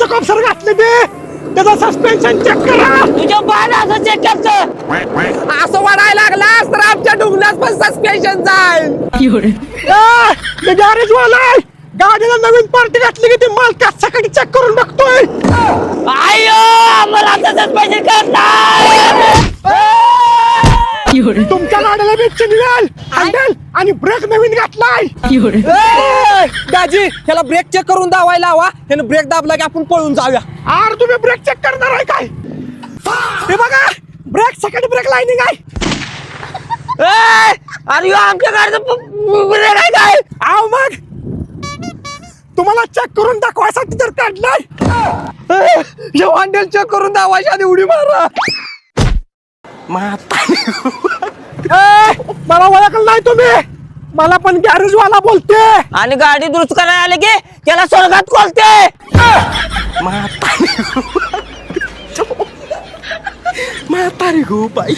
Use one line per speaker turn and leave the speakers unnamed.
कॉप्सर घातले ते त्याचा सस्पेन्शन चेक करा.
तुझ्या बाळाचं चेक करतो.
असं वाढायला लागलास तर आमच्या डुंगणात पण सस्पेन्शन जाईल.
मी गॅरेज वाला आहे. गाडीला नवीन पार्टी घातली की ते मालकात सकाळी चेक करून बघतोय.
आयो आम्हाला आता सस्पेन्शन करणार.
तुमच्या गाडीला बेच्चे निघाल हँडल आणि ब्रेक नवीन घातलाय.
दाजी त्याला ब्रेक चेक करून दावायला हवा. त्यानं ब्रेक दाबला की आपण पळून जाऊया.
आर तुम्ही ब्रेक चेक करणार आहे काय? हे बघा ब्रेक सकाळी ब्रेक लाईनिंग आहे.
अरे आमच्या गाडीचं ब्रेक आहे काय?
आव मग तुम्हाला चेक करून दाखवायसाठी तर काढलाय.
हँडल चेक करून दावायच्या आधी उडी मारा.
मला ओळखलं नाही तुम्ही. मला पण गॅरेज वाला बोलते.
आणि गाडी दुरुस्त करायला आले की त्याला स्वर्गात खोलते.
म्हातारी गो बाई.